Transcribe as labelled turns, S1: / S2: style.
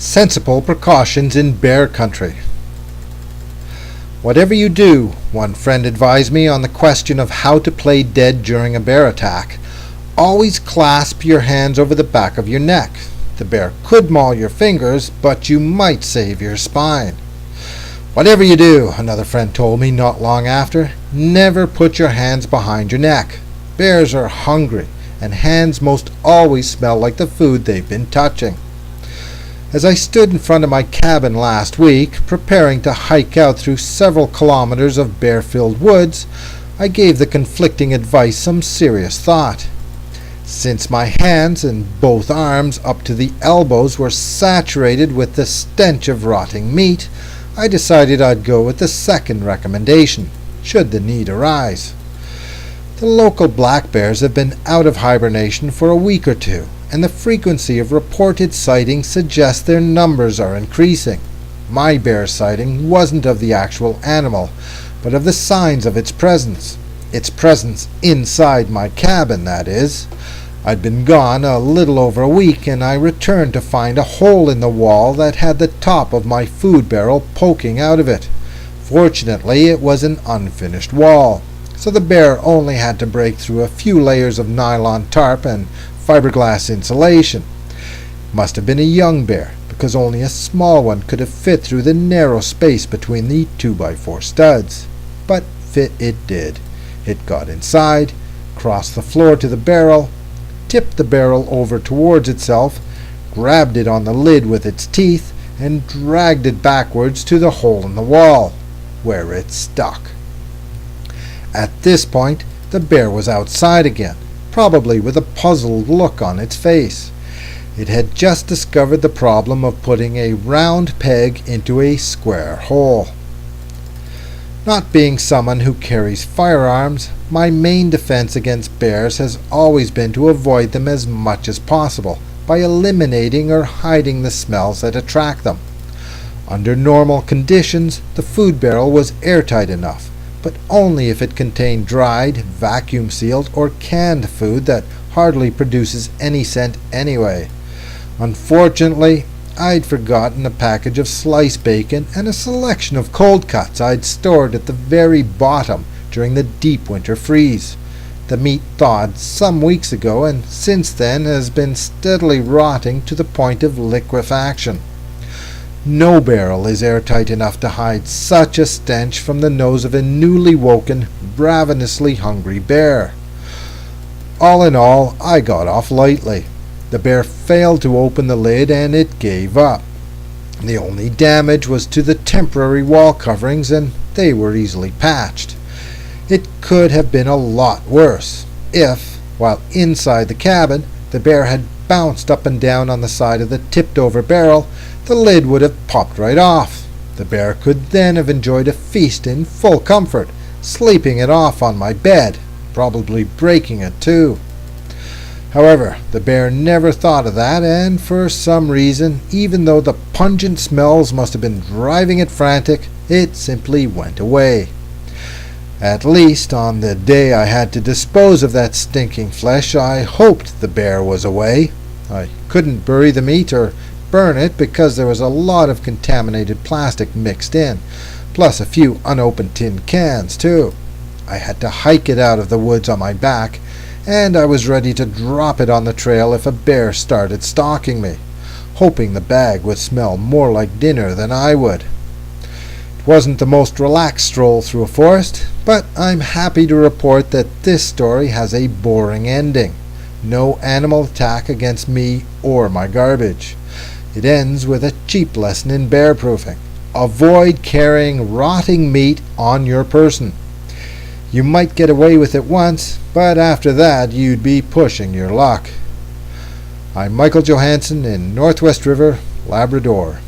S1: Sensible precautions in bear country. Whatever you do, one friend advised me on the question of how to play dead during a bear attack, always clasp your hands over the back of your neck. The bear could maul your fingers, but you might save your spine. Whatever you do, another friend told me not long after, never put your hands behind your neck. Bears are hungry, and hands most always smell like the food they've been touching. As I stood in front of my cabin last week, preparing to hike out through several kilometers of bear-filled woods, I gave the conflicting advice some serious thought. Since my hands and both arms up to the elbows were saturated with the stench of rotting meat, I decided I'd go with the second recommendation, should the need arise. The local black bears have been out of hibernation for a week or two, and the frequency of reported sightings suggests their numbers are increasing. My bear sighting wasn't of the actual animal, but of the signs of its presence. Its presence inside my cabin, that is. I'd been gone a little over a week, and I returned to find a hole in the wall that had the top of my food barrel poking out of it. Fortunately, it was an unfinished wall, so the bear only had to break through a few layers of nylon tarp and fiberglass insulation. Must have been a young bear, because only a small one could have fit through the narrow space between the 2x4 studs. But fit it did. It got inside, crossed the floor to the barrel, tipped the barrel over towards itself, grabbed it on the lid with its teeth, and dragged it backwards to the hole in the wall, where it stuck. At this point, the bear was outside again, probably with a puzzled look on its face. It had just discovered the problem of putting a round peg into a square hole. Not being someone who carries firearms, my main defense against bears has always been to avoid them as much as possible by eliminating or hiding the smells that attract them. Under normal conditions, the food barrel was airtight enough, but only if it contained dried, vacuum-sealed, or canned food that hardly produces any scent anyway. Unfortunately, I'd forgotten a package of sliced bacon and a selection of cold cuts I'd stored at the very bottom during the deep winter freeze. The meat thawed some weeks ago, and since then has been steadily rotting to the point of liquefaction. No barrel is airtight enough to hide such a stench from the nose of a newly woken, ravenously hungry bear. All in all, I got off lightly. The bear failed to open the lid, and it gave up. The only damage was to the temporary wall coverings, and they were easily patched. It could have been a lot worse if, while inside the cabin, the bear had bounced up and down on the side of the tipped-over barrel. The lid would have popped right off. The bear could then have enjoyed a feast in full comfort, sleeping it off on my bed, probably breaking it too. However, the bear never thought of that, and for some reason, even though the pungent smells must have been driving it frantic, it simply went away. At least on the day I had to dispose of that stinking flesh, I hoped the bear was away. I couldn't bury the meat or burn it because there was a lot of contaminated plastic mixed in, plus a few unopened tin cans too. I had to hike it out of the woods on my back, and I was ready to drop it on the trail if a bear started stalking me, hoping the bag would smell more like dinner than I would. It wasn't the most relaxed stroll through a forest, but I'm happy to report that this story has a boring ending. No animal attack against me or my garbage. It ends with a cheap lesson in bear-proofing. Avoid carrying rotting meat on your person. You might get away with it once, but after that you'd be pushing your luck. I'm Michael Johansen in Northwest River, Labrador.